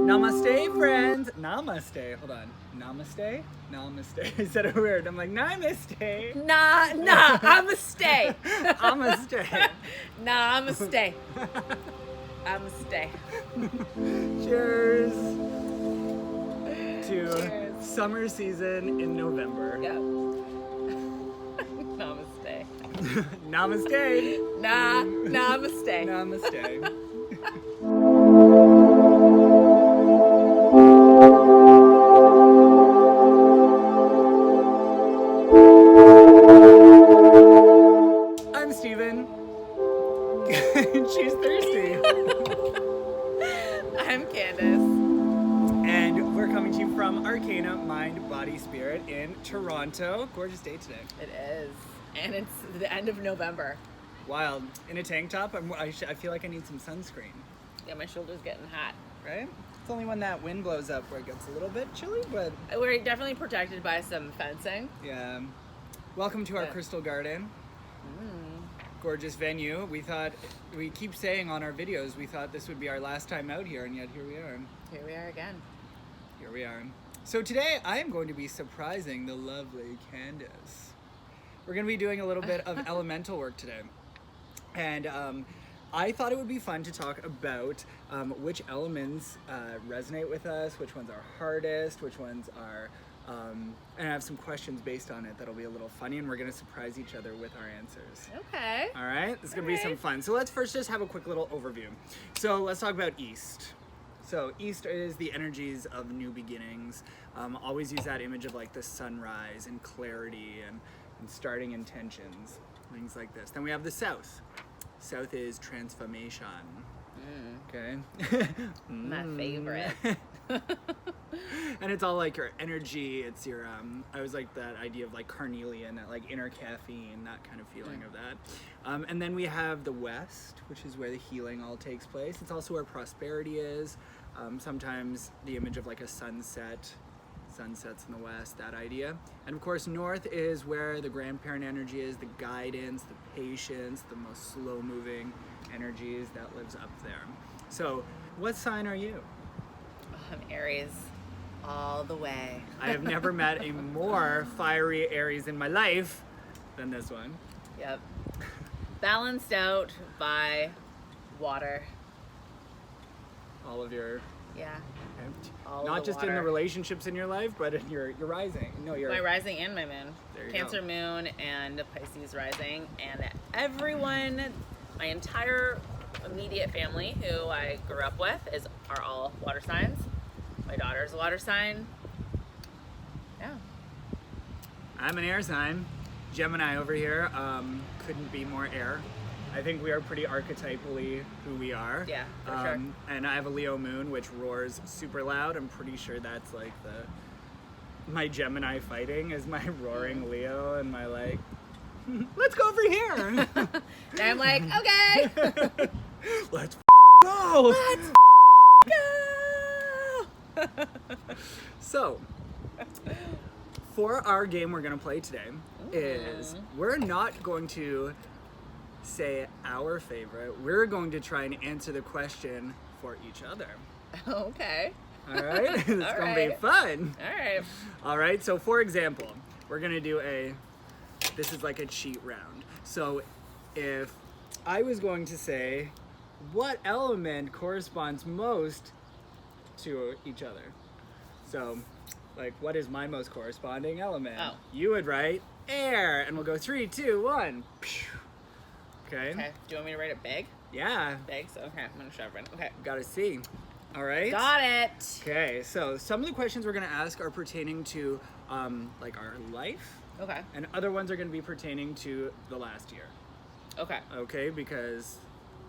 Namaste, friends. Namaste. Hold on. Namaste? Namaste. I said it weird. I'm like, namaste. Nah, I'ma stay. Namaste. Nah, I'ma stay. I'ma stay. Cheers to Cheers. summer season in November. Yep. Namaste. Namaste. Namaste. Namaste. I'm Stephen. She's thirsty. I'm Candice. And we're coming to you from Arcana, Mind, Body, Spirit in Toronto. Gorgeous day today. It is. And it's the end of November. Wild. In a tank top, I feel like I need some sunscreen. Yeah, my shoulder's getting hot. Right? It's only when that wind blows up where it gets a little bit chilly, but We're definitely protected by some fencing. yeah. Welcome to our Yeah. Crystal Garden. Gorgeous venue. We keep saying on our videos, we thought this would be our last time out here, and yet here we are. Here we are again. Here we are. So today I am going to be surprising the lovely Candice. We're going to be doing a little bit of elemental work today. And I thought it would be fun to talk about which elements resonate with us, which ones are hardest, which ones are... and I have some questions based on it that'll be a little funny, and we're going to surprise each other with our answers. Okay. All right? This is going to be some fun. So let's first just have a quick little overview. So let's talk about East. So East is the energies of new beginnings. Always use that image of like the sunrise and clarity and starting intentions, things like this. Then we have the South. South is transformation. Okay? My favorite. And it's all like your energy, it's your I always like that idea of like carnelian, that like inner caffeine, that kind of feeling of that. And then we have the West, which is where the healing all takes place. It's also where prosperity is. Sometimes the image of like a sunset, sunsets in the West, that idea. And of course North is where the grandparent energy is, the guidance, the patience, the most slow moving energies, that lives up there. So what sign are you? I'm Aries all the way. I have never met a more fiery Aries in my life than this one. Yep. Balanced out by water. All of your, Yeah. All not of the just in the water. relationships in your life, but in your rising. No, your My rising and my moon. There you Cancer go. moon and Pisces rising. And everyone, my entire immediate family who I grew up with are all water signs. My daughter's a water sign. Yeah. I'm an air sign. Gemini over here. Couldn't be more air. I think we are pretty archetypally who we are. Yeah, for sure. And I have a Leo moon, which roars super loud. I'm pretty sure that's like my Gemini fighting is my roaring Leo, and my like, let's go over here. And I'm like, okay. Let's go. Let's go. So, for our game we're going to play today is we're not going to say our favorite. We're going to try and answer the question for each other. Okay. All right? It's going to be right. fun. All right. All right, so for example, we're going to do this is like a cheat round. So if I was going to say, what element corresponds most to each other? So, like, what is my most corresponding element? Oh. You would write air, and we'll go 3, 2, 1. Okay? Okay. Do you want me to write it big? Yeah. Big? So, okay. I'm going to shove it in. Okay. Got a C. All right? Got it. Okay, so some of the questions we're going to ask are pertaining to, like, our life. Okay. And other ones are going to be pertaining to the last year. Okay. Okay, because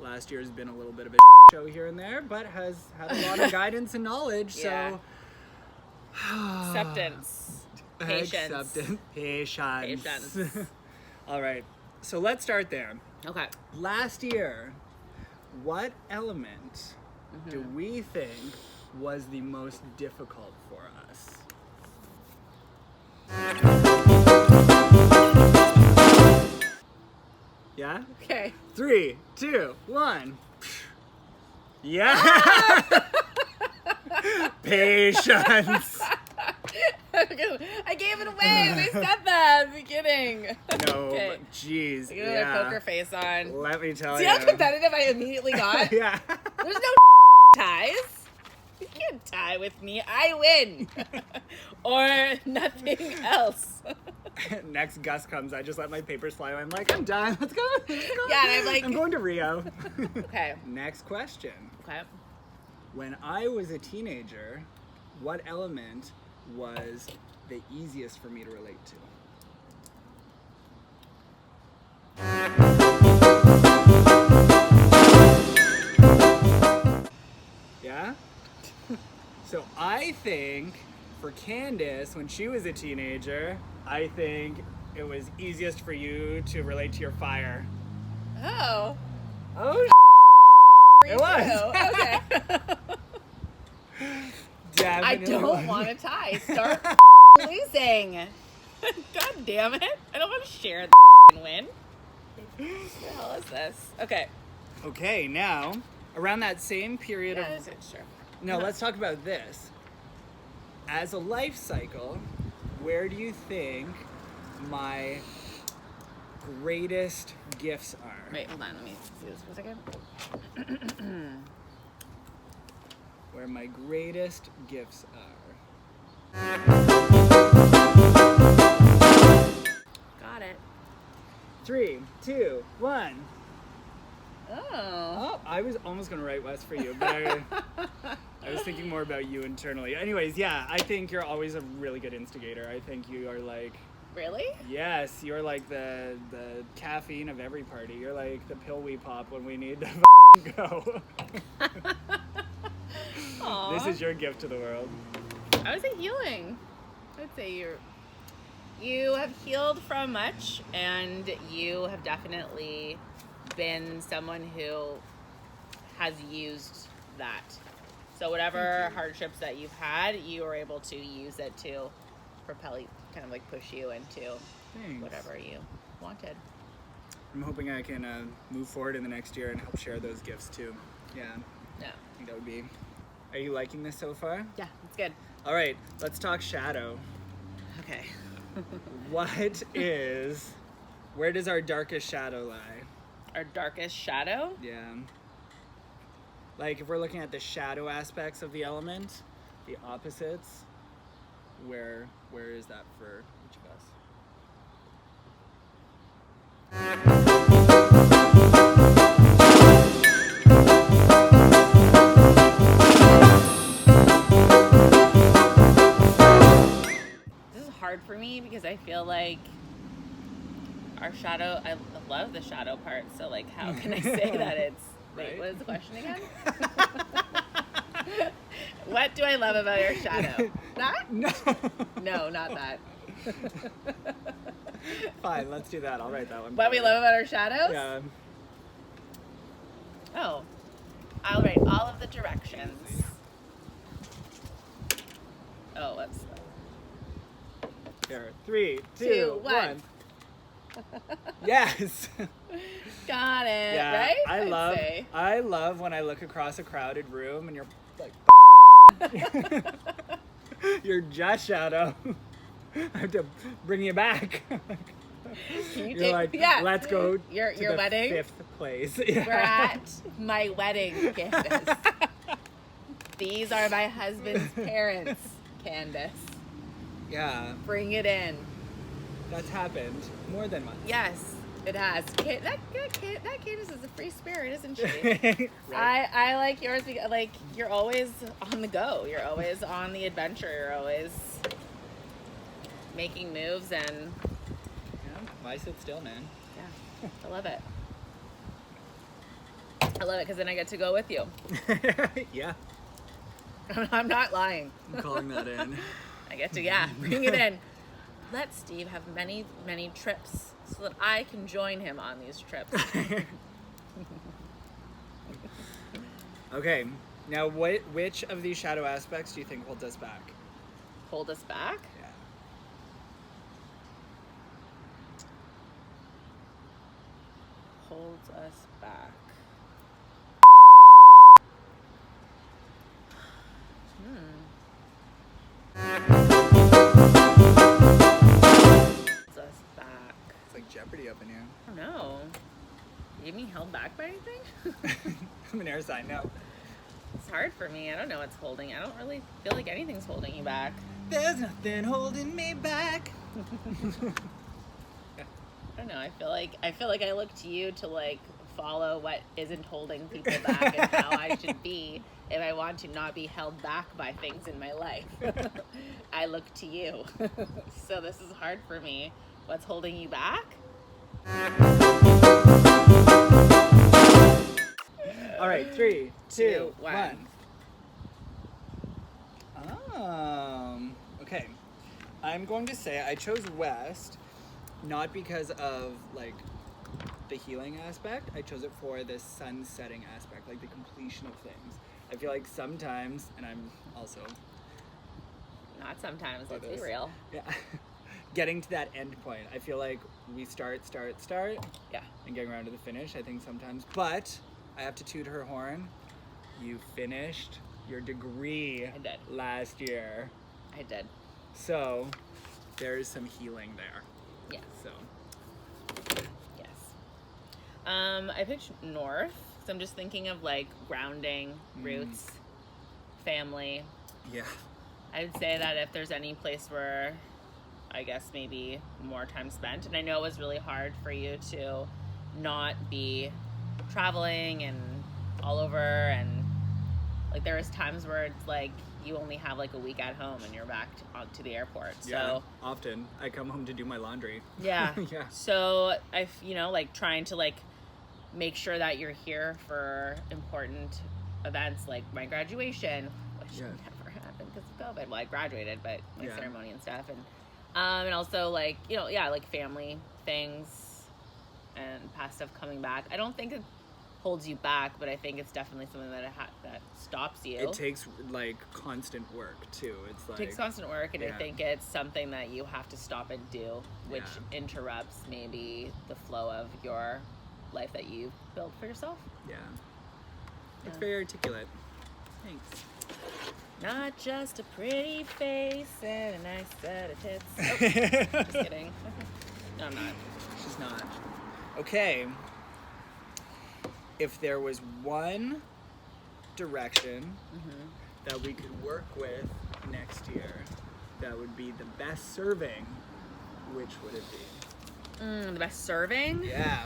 last year has been a little bit of a show here and there, but has had a lot of guidance and knowledge, Yeah. so... Acceptance. Patience. Acceptance. Patience. Patience. All right, so let's start there. Okay. Last year, what element do we think was the most difficult for us? Yeah? Okay. 3, 2, 1. Yeah. Patience. I gave it away. We said that at the beginning. No, Okay. jeez. I got a poker face on. Let me tell See you. how competitive I immediately got? Yeah. There's no ties. You can't tie with me. I win. Or nothing else. Next gust comes, I just let my papers fly. I'm like, I'm done. Let's go. Yeah, and I'm like... I'm going to Rio. Okay. Next question. Okay. When I was a teenager, what element was the easiest for me to relate to? Yeah? So I think for Candice, when she was a teenager, I think it was easiest for you to relate to your fire. Oh. Oh, it was. Okay. Definitely I don't was. want to tie. Start losing. God damn it. I don't want to share the win. What the hell is this? Okay. Okay, now, around that same period Yeah, of... sure. No, let's talk about this. As a life cycle, where do you think my greatest gifts are? Wait, hold on. Let me see this for a second. Where my greatest gifts are. Got it. 3, 2, 1. Oh. Oh, I was almost going to write West for you, but I was thinking more about you internally. Anyways, yeah, I think you're always a really good instigator. I think you are like... Really? Yes, you're like the caffeine of every party. You're like the pill we pop when we need to go. Aww. This is your gift to the world. I would say healing. I would say you have healed from much, and you have definitely been someone who has used that. So whatever hardships that you've had, you were able to use it to propel you, kind of like push you into Thanks. whatever you wanted. I'm hoping I can move forward in the next year and help share those gifts too. Yeah, Yeah. I think that would be... Are you liking this so far? Yeah, it's good. All right, let's talk shadow. Okay. Where does our darkest shadow lie? Our darkest shadow? Yeah. Like if we're looking at the shadow aspects of the element, the opposites, where is that for each of us? This is hard for me because I feel like our shadow, I love the shadow part, so like how can I say that it's... Wait, Right? what is the question again? What do I love about your shadow? That? No. No, not that. Fine, let's do that. I'll write that one. What we love about our shadows? Yeah. Oh, I'll write all of the directions. Oh, whoops. Here, 3, 2, Two, 1. one. Yes. Got it. Yeah. Right? I love when I look across a crowded room and you're like, you're just shadow. I have to bring you back. You're like, yeah. let's go Your to the wedding? 5th place. Yeah. We're at my wedding, Candice. These are my husband's parents, Candice. Yeah, Bring it in. that's happened more than once. Yes, it has. That Candice is a free spirit, isn't she? Right. I like yours because like you're always on the go. You're always on the adventure. You're always making moves, and Yeah, why sit still, man? yeah, I love it. I love it because then I get to go with you. Yeah, I'm not lying. I'm calling that in. I get to, yeah, bring it in. Let Steve have many, many trips so that I can join him on these trips. Okay, now which of these shadow aspects do you think holds us back? Hold us back? Yeah. Holds us back. up in here? I don't know. You being held back by anything? I'm an air sign, no. It's hard for me. I don't know what's holding. I don't really feel like anything's holding you back. There's nothing holding me back. I don't know. I feel like I look to you to like follow what isn't holding people back and how I should be if I want to not be held back by things in my life. I look to you. So this is hard for me. What's holding you back? All right, 3, 2, 1. Okay. I'm going to say I chose West, not because of like the healing aspect. I chose it for the sun setting aspect, like the completion of things. I feel like sometimes, and I'm also Not sometimes. Let's be real. Yeah. Getting to that end point. I feel like we start, Yeah. and getting around to the finish, I think sometimes. But I have to toot her horn. You finished your degree I did. last year. I did. So there's some healing there. Yeah. So Yes. I picked North, so I'm just thinking of like grounding, roots, family. yeah. I'd say that if there's any place where I guess maybe more time spent, and I know it was really hard for you to not be traveling and all over, and like there was times where it's like you only have like a week at home and you're back to the airport. Yeah. So Often I come home to do my laundry. yeah. Yeah. So like trying to like make sure that you're here for important events like my graduation, which Yeah. never happened because of COVID. Well, I graduated, but my Yeah. ceremony and stuff, and also like like family things and past stuff coming back. I don't think it holds you back, but I think it's definitely something that that stops you. It takes like constant work too. It's like It takes constant work, and yeah. I think it's something that you have to stop and do, which Yeah. interrupts maybe the flow of your life that you built for yourself. Yeah. It's Yeah. very articulate. Thanks. Not just a pretty face and a nice set of tits. Oh, just kidding. No, I'm not. She's not. Okay. If there was one direction that we could work with next year, that would be the best serving, which would it be? The best serving? Yeah.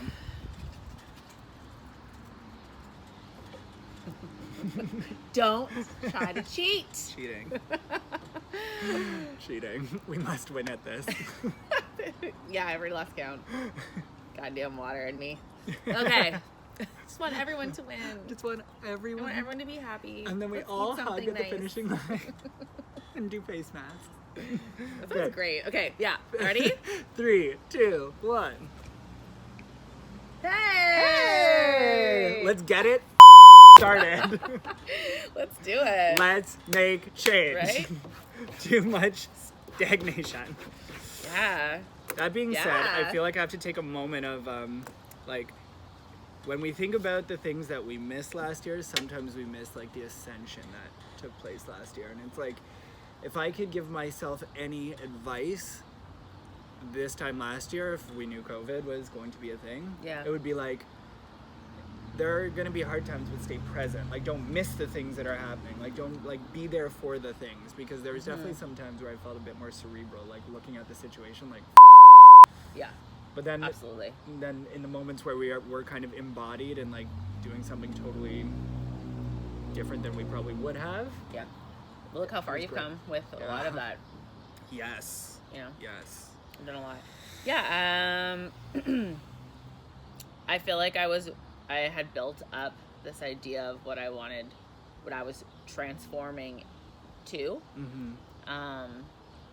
Don't try to cheat. Cheating. Cheating. We must win at this. Yeah, every last count. Goddamn water in me. Okay. Just want everyone to win. Just want I everyone. want everyone to be happy. And then we Let's all eat hug something at the nice. finishing line and do face masks. That sounds great. Okay, yeah. Ready? 3, 2, 1. Hey! Let's get it started. Let's do it. Let's make change. Right? Too much stagnation. Yeah. That being said, I Yeah. feel like I have to take a moment of like when we think about the things that we missed last year, sometimes we miss like the ascension that took place last year. And it's like, if I could give myself any advice this time last year, if we knew COVID was going to be a thing, Yeah. it would be like, there are going to be hard times, but stay present. Like, don't miss the things that are happening. Like, don't like be there for the things, because there was definitely some times where I felt a bit more cerebral, like looking at the situation, like. Yeah. But then, Absolutely. then in the moments where we're kind of embodied and like doing something totally different than we probably would have. Yeah. Well, look how far That's you've great. come with a lot of that. Yes. You know, Yes. I've done a lot. Yeah. I feel like I had built up this idea of what I wanted, what I was transforming to. Mm-hmm.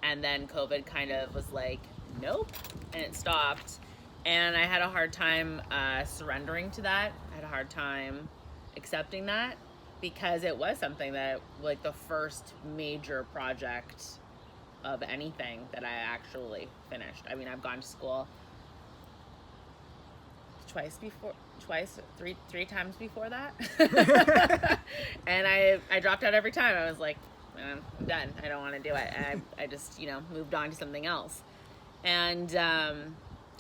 And then COVID kind of was like, nope, and it stopped. And I had a hard time surrendering to that. I had a hard time accepting that, because it was something that, like, the first major project of anything that I actually finished. I mean, I've gone to school three times before that. And I dropped out every time. I was like, I'm done. I don't want to do it. And I just, moved on to something else. And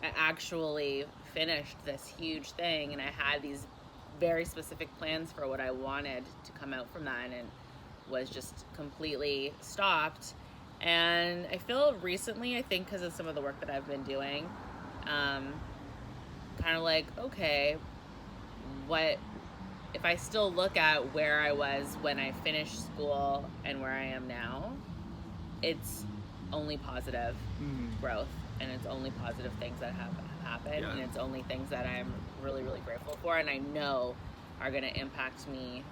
I actually finished this huge thing, and I had these very specific plans for what I wanted to come out from that, and was just completely stopped. And I feel recently, I think because of some of the work that I've been doing, kind of like, okay, what if I still look at where I was when I finished school and where I am now, it's only positive growth, and it's only positive things that have happened, and it's only things that I'm really, really grateful for, and I know are going to impact me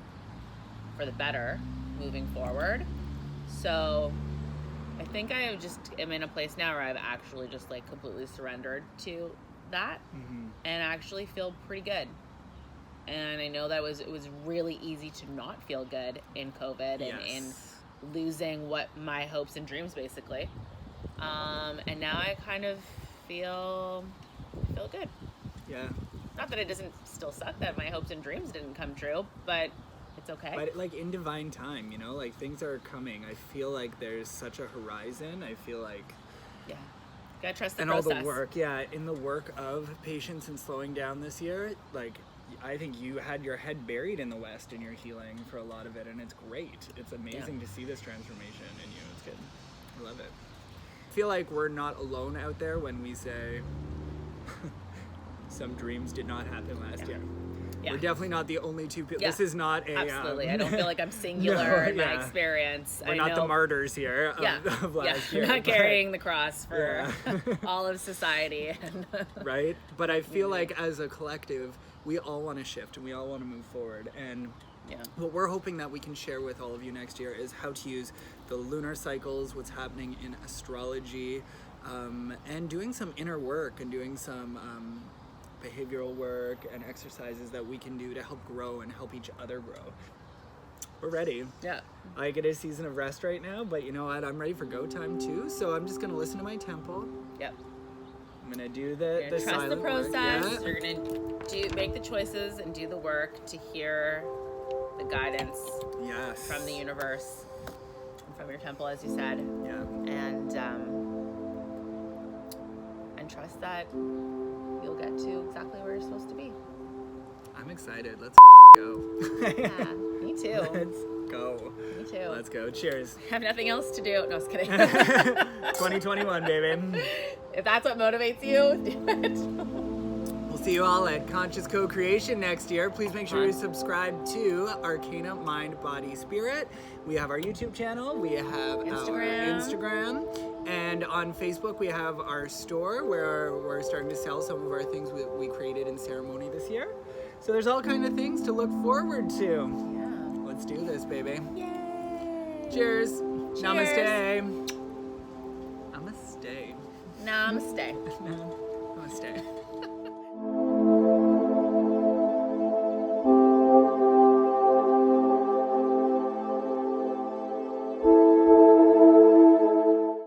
for the better moving forward. So I think I just am in a place now where I've actually just like completely surrendered to that, and actually feel pretty good. And I know that it was really easy to not feel good in COVID and in losing what my hopes and dreams basically. And now I kind of feel good. Yeah. Not that it doesn't still suck that my hopes and dreams didn't come true, but it's okay. But like in divine time, you know, like things are coming. I feel like there's such a horizon. I feel like gotta trust the and process. all the work, in the work of patience and slowing down this year, like I think you had your head buried in the West and you're healing for a lot of it, and it's great. It's amazing to see this transformation in you. It's good. I love it. I feel like we're not alone out there when we say some dreams did not happen last year. Yeah. We're definitely not the only two people. This is not a... Absolutely. I don't feel like I'm singular in my experience. We're not the martyrs here of last year. I'm not carrying the cross for all of society. Right? But I feel like as a collective, we all want to shift and we all want to move forward. And what we're hoping that we can share with all of you next year is how to use the lunar cycles, what's happening in astrology, and doing some inner work and doing some... behavioral work and exercises that we can do to help grow and help each other grow. We're ready. Yeah. I get a season of rest right now, but you know what? I'm ready for go time too, so I'm just going to listen to my tempo. Yep. I'm going to do the trust the process. Yeah. You're going to make the choices and do the work to hear the guidance from the universe and from your temple, as you said. Yeah. And trust that you'll get to exactly where you're supposed to be. I'm excited. Let's go. Yeah, me too. Let's go. Me too. Let's go. Cheers. I have nothing else to do. No, I was kidding. 2021, baby. If that's what motivates you, do it. We'll see you all at Conscious Co-Creation next year. Please make sure you subscribe to Arcana Mind, Body, Spirit. We have our YouTube channel. We have our Instagram. And on Facebook, we have our store where we're starting to sell some of our things we created in ceremony this year. So there's all kinds of things to look forward to. Yeah. Let's do this, baby. Yay. Cheers. Cheers. Namaste. Namaste. Namaste. Namaste.